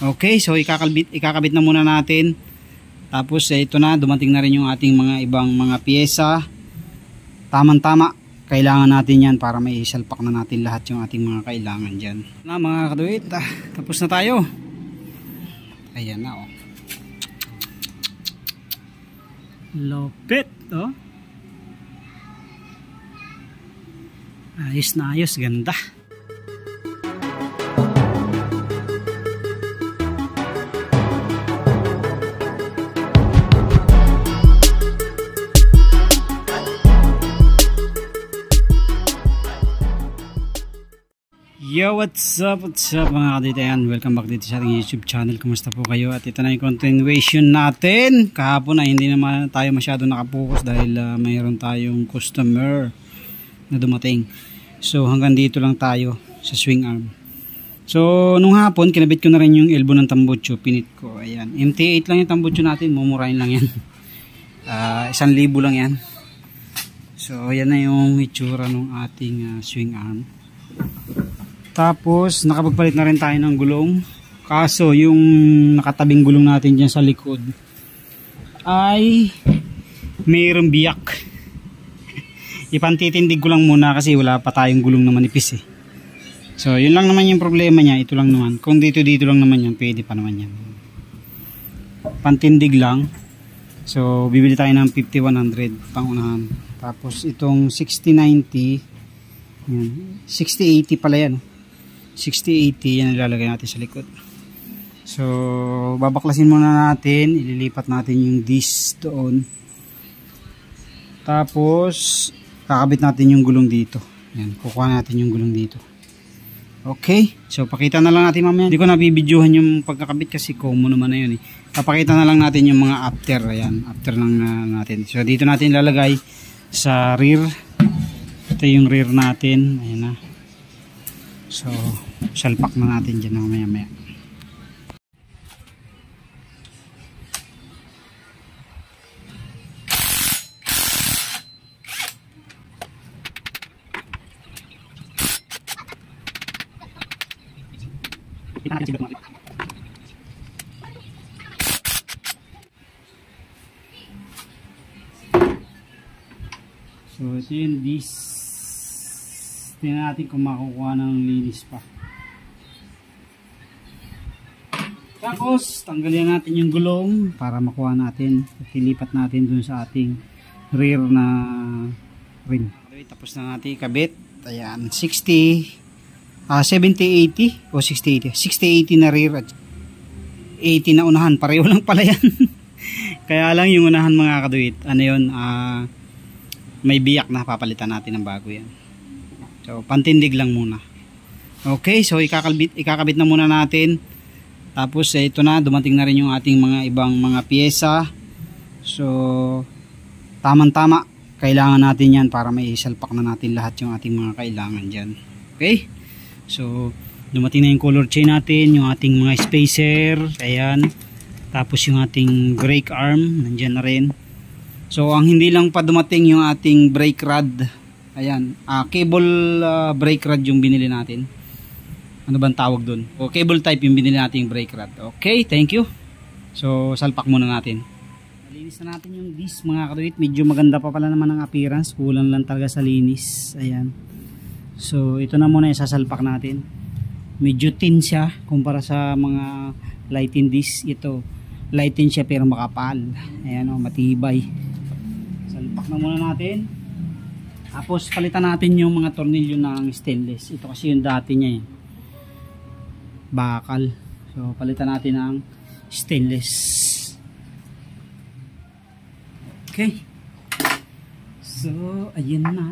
Okay, so ikakabit na muna natin. Tapos ito na, dumating na rin yung ating mga ibang mga piyesa. Tamang-tama, kailangan natin yan para may isalpak na natin lahat yung ating mga kailangan dyan. Na mga kaduit, tapos na tayo. Ayan na oh. Lupit oh. Ayos na ayos, ganda. Yo, what's up mga kaditayan, welcome back dito sa ating YouTube channel. Kumusta po kayo? At ito na yung continuation natin. Kahapon na hindi naman tayo masyado nakapokus dahil mayroon tayong customer na dumating. So hanggang dito lang tayo sa swing arm. So nung hapon kinabit ko na rin yung elbow ng tambucho, pinit ko. Ayan, MT8 lang yung tambucho natin, mumurahin lang yan. 1,000 lang yan. So yan na yung itsura ng ating swing arm. Tapos nakapagpalit na rin tayo ng gulong. Kaso yung nakatabing gulong natin dyan sa likod ay mayroong biyak. Ipantitindig ko lang muna kasi wala pa tayong gulong na manipis eh. So yun lang naman yung problema niya. Ito lang naman. Kung dito lang naman yan, pwede pa naman yan. Pantindig lang. So bibili tayo ng 5100 pang unahan. Tapos itong 6090 yan. 6080 pala yan. 6080 yan ilalagay natin sa likod. So babaklasin muna natin, ililipat natin yung disc doon. Tapos kakabit natin yung gulong dito. Yan, kukuha natin yung gulong dito. Okay, so pakita na lang natin mamaya. Hindi ko nabibidyohan yung pagkakabit kasi common naman na yun eh. Papakita na lang natin yung mga after. Ayan, after lang natin. So dito natin ilalagay sa rear. Ito yung rear natin. Ayan na. So salpak na natin dyan na maya. So ito yung disc. Tingnan natin kung makukuha ng linis pa. Tapos tanggalin natin yung gulong para makuha natin. Ilipat natin dun sa ating rear na rim. Tapos na natin ikabit. Ayan, 70-80 o 60-80. 60-80 na rear at 80 na unahan. Pareho lang pala yan. Kaya lang yung unahan mga kaduit, ano yun, may biyak na, papalitan natin ng bago yan. So pantindig lang muna. Okay, so ikakabit na muna natin. Tapos ito na, dumating na rin yung ating mga ibang mga piyesa. So tamang-tama, kailangan natin yan para may isalpak na natin lahat yung ating mga kailangan dyan. Okay, so dumating na yung color chain natin, yung ating mga spacer, ayan. Tapos yung ating brake arm nandyan na rin. So ang hindi lang pa dumating yung ating brake rod. Ayan, cable brake rod yung binili natin. Ano bang tawag dun? O cable type yung binili natin yung brake rod. Okay, thank you. So salpak muna natin. Malinis na natin yung disc mga kaduit. Medyo maganda pa pala naman ang appearance. Kulang lang talaga sa linis. Ayan. So ito na muna yung sasalpak natin. Medyo thin siya kumpara sa mga lighting disc. Ito light thin siya pero makapal. Ayan o, matibay. Salpak na muna natin. Tapos palitan natin yung mga tornilyo ng stainless. Ito kasi yung dati niya eh, bakal. So palitan natin ng stainless. Okay. So ayan na.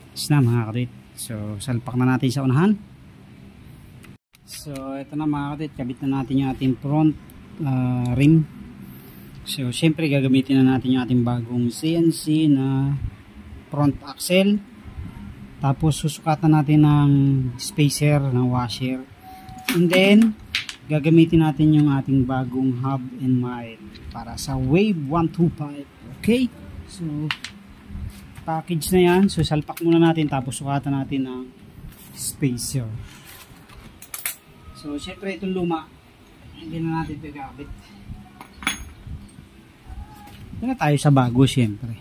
Tapos na mga kadit. So salpak na natin sa unahan. So ito na mga kadit, kabit na natin yung ating front rim. So syempre gagamitin na natin yung ating bagong CNC na front axle. Tapos susukatan natin ng spacer, ng washer. And then gagamitin natin yung ating bagong hub and mile para sa Wave 125. Okay, so package na yan. So salpak muna natin tapos sukatan natin ang spacer. So syempre itong luma hindi na natin pagkabit. Ito na tayo sa bago syempre.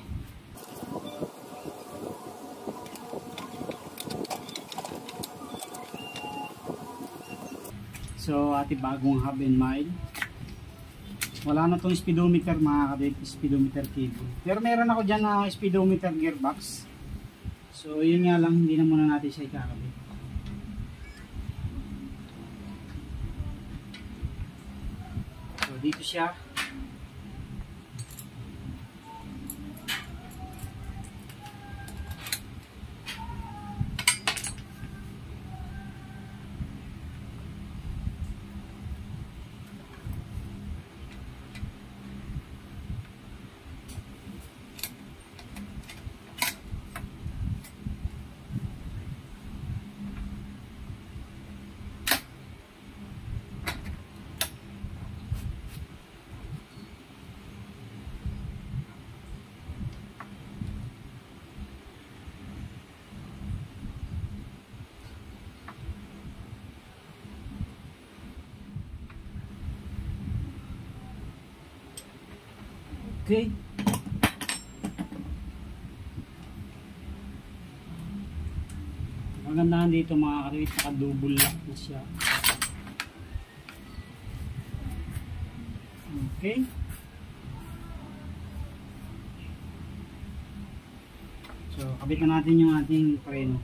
So ating bagong hub and mile. Wala na tong speedometer mga kabit, speedometer cable. Pero meron ako dyan na speedometer gearbox. So yun nga lang, hindi na muna natin siya ikakabit. So dito siya. Okay. Magandahan dito mga kawit, naka-double lock na siya. Okay. So, kabit na natin yung ating preno.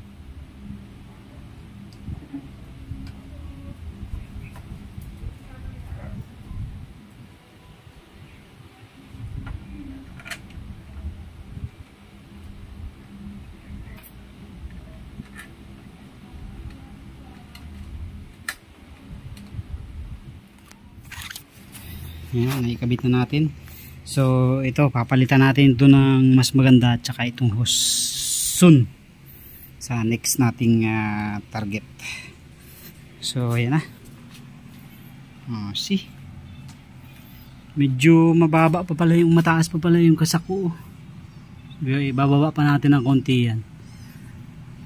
Ayan, naikabit na natin. So ito, papalitan natin ito ng mas maganda at saka itong hose soon sa next nating target. So ayan na. See, medyo mababa pa pala yung, mataas pa pala yung kasako. Ibababa pa natin ng konti yan.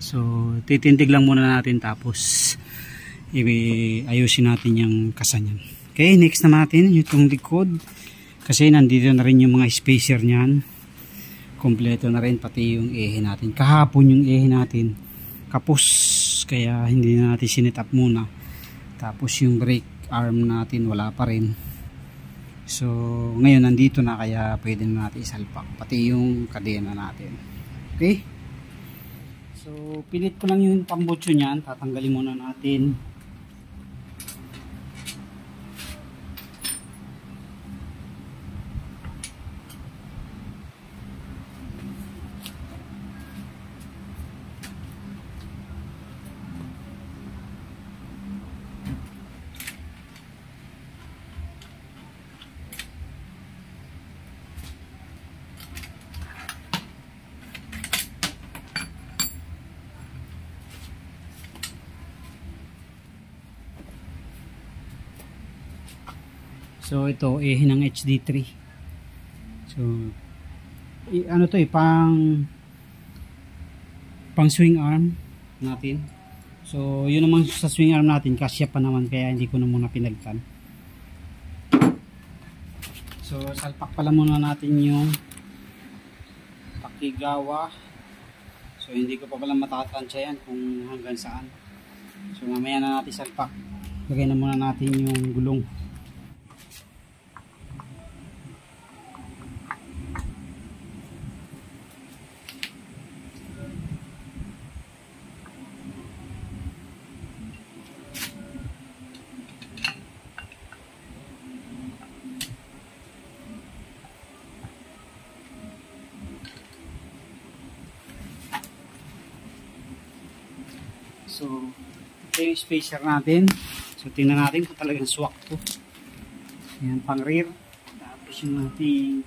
So titindig lang muna natin tapos ayusin natin yung kasa niyan. Okay, next na natin itong likod. Kasi nandito na rin yung mga spacer niyan. Kompleto na rin pati yung ehe natin. Kahapon yung ehe natin kapos, kaya hindi na natin sinit up muna. Tapos yung brake arm natin wala pa rin. So ngayon nandito na, kaya pwede na natin isalpak pati yung kadena natin. Okay, so pilit ko lang yung tambutso niyan. Tatanggalin muna natin. So ito ng HD3. So ano to pang swing arm natin. So yun naman sa swing arm natin, kasya pa naman, kaya hindi ko na muna pinagtan. So salpak pala muna natin yung Takigawa. So hindi ko pa pala matatansya yan kung hanggang saan. So mamaya na natin salpak. Lagay na muna natin yung gulong. So ito yung spacer natin. So tingnan natin kung talagang swak to. Yan, pang rear. Tapos yung ating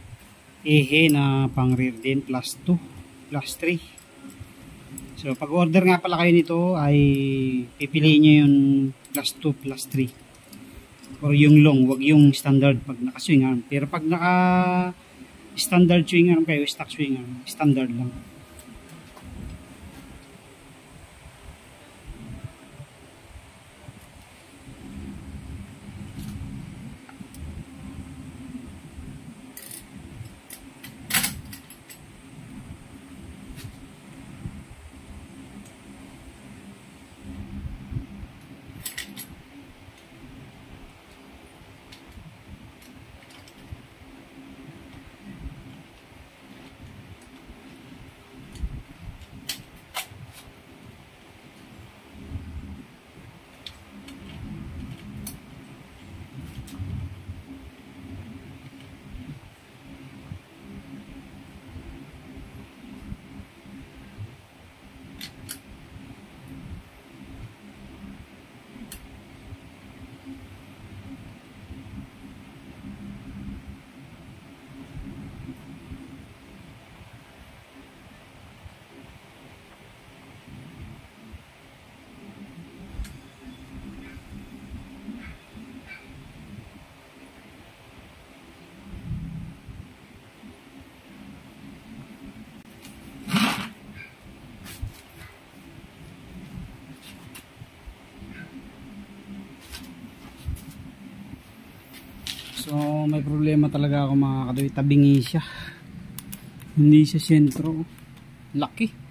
ehe na pang rear din, plus 2 plus 3. So pag order nga pala kayo nito ay pipiliin nyo yung plus 2 plus 3 or yung long, wag yung standard pag naka swing arm. Pero pag naka standard swing arm kayo, stock swing arm, standard lang. may problema talaga ako mga kaduit. Tabingi siya. Hindi siya sentro. Laki.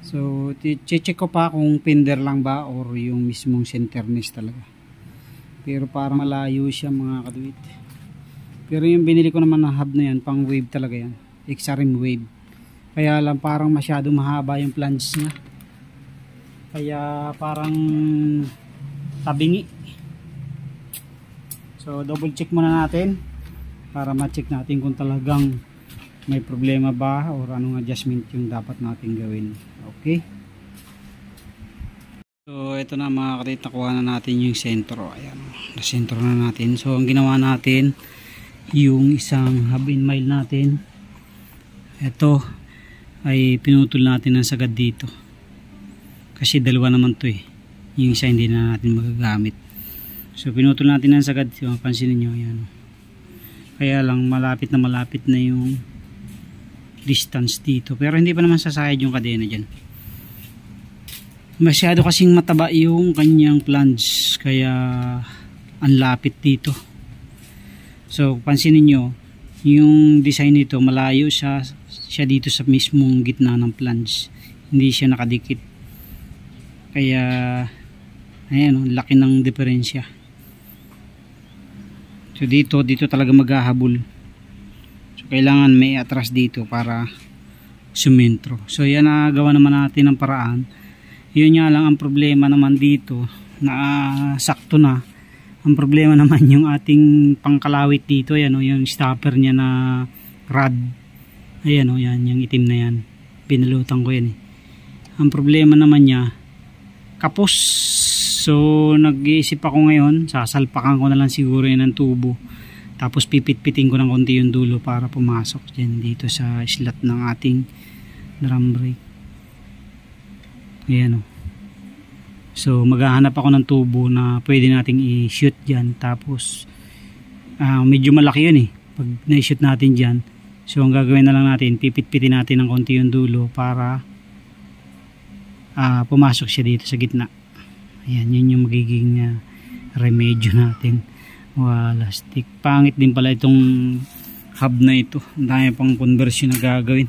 So, check ko pa kung pinder lang ba or yung mismong centerness talaga. Pero parang malayo siya mga kaduit. Pero yung binili ko naman na hub na yan, pang wave talaga yan. XRM wave. Kaya lang parang masyado mahaba yung plunge niya. Kaya parang tabingi. So, double check muna natin para ma-check natin kung talagang may problema ba or anong adjustment yung dapat natin gawin. Okay. So ito na mga kadit, nakuha na natin yung sentro. Ayan, nasentro na natin. So ang ginawa natin, yung isang hub and mile natin, ito ay pinutol natin ng sagad dito. Kasi dalawa naman to eh. Yung isa hindi na natin magagamit. So pinutol natin ng sagad. So, pansin niyo yan. Kaya lang malapit na yung distance dito, pero hindi pa naman sasayad yung kadena dyan. Masyado kasing mataba yung kanyang plunge, kaya ang lapit dito. So pansinin nyo yung design nito, malayo siya dito sa mismong gitna ng plunge, hindi siya nakadikit. Kaya ayan, laki ng diferensya. So dito talaga maghahabol. Kailangan may atras dito para sumentro. So yan, nagawa naman natin ng paraan. Yun nga lang ang problema naman dito, na sakto na. Ang problema naman yung ating pangkalawit dito, ayan o, yung stopper niya na rod. Ayan o, yan, yung itim na yan. Pinalutan ko yan eh. Ang problema naman niya, kapos. So nag-iisip ako ngayon, sasalpakan ko na lang siguro yan ng tubo. Tapos pipit-piting ko ng konti yung dulo para pumasok dyan dito sa slot ng ating drum brake. Ayan o. So maghahanap ako ng tubo na pwede nating i-shoot dyan. Tapos medyo malaki yun eh. Pag na-shoot natin dyan. So ang gagawin na lang natin, pipit-pitin natin ng konti yung dulo para pumasok siya dito sa gitna. Ayan, yun yung magiging remedyo natin. Wala stick. Pangit din pala itong hub na ito. Ang dami pang conversion na gagawin.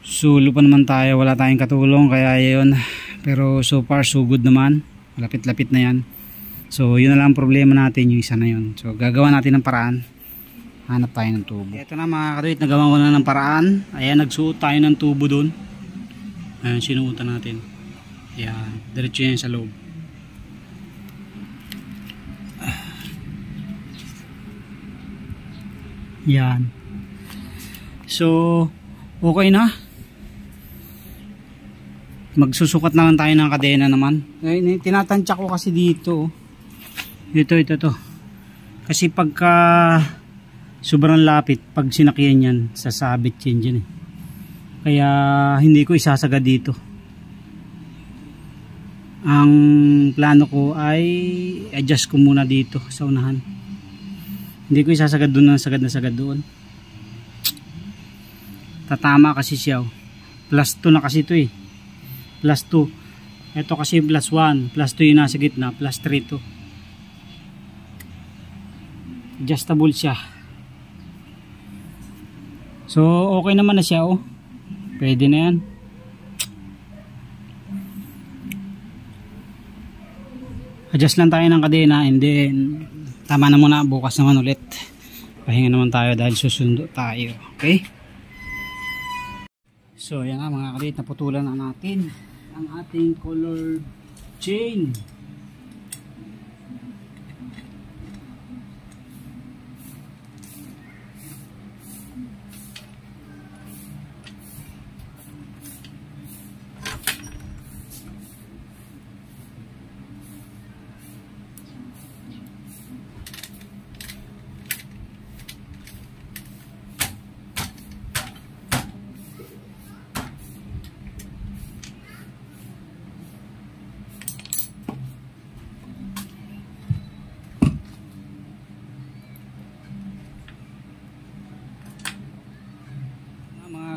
Solo pa naman tayo, wala tayong katulong, kaya yun. Pero so far so good naman. Lapit-lapit na yan. So yun na lang ang problema natin, yung isa na yun. So gagawa natin ng paraan. Hanap tayo ng tubo. Ito na mga kaduit, nagawa ko na ng paraan. Ayan, nagsuot tayo ng tubo dun. Ayan, sinuutan natin. Ayan, diretso yan sa loob. Yan. So okay na. Magsusukat naman tayo ng kadena naman. Tinatansya ko kasi dito. Ito to. Kasi pagka sobrang lapit, pag sinakyan yan, sasabit yan dyan eh. Kaya hindi ko isasagad dito. Ang plano ko ay adjust ko muna dito sa unahan. Hindi ko isasagad doon ng sagad na sagad doon. Tatama kasi siya. Plus 2 na kasi ito eh. Plus 2. Ito kasi plus 1. Plus 2 yung nasa gitna. Plus 3 to. Adjustable siya. So okay naman na siya oh. Pwede na yan. Adjust lang tayo ng kadena and then tama na muna, bukas naman ulit. Pahinga naman tayo dahil susundo tayo. Okay? So yan nga mga kadit, naputulan na natin ang ating color chain.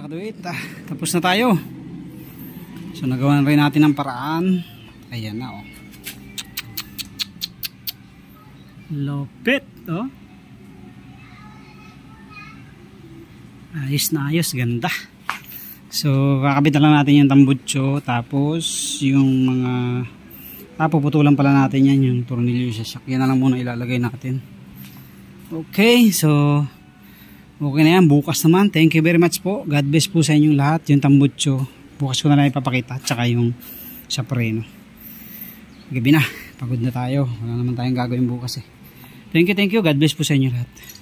Kaduit, tapos na tayo. So nagawa rin natin ang paraan. Ayan na oh. Lupit, oh. Ayos na ayos, ganda. So, kakabit na lang natin yung tambutso, tapos yung mga puputulan pala natin yan, yung tornilyo sa shock. Yan na lang muna ilalagay natin. Okay, so okay na yan. Bukas naman. Thank you very much po. God bless po sa inyong lahat. Yung tambutso, bukas ko na lang ipapakita. Tsaka yung sa preno. Gabi na. Pagod na tayo. Wala naman tayong gagawin bukas eh. Thank you. God bless po sa inyo lahat.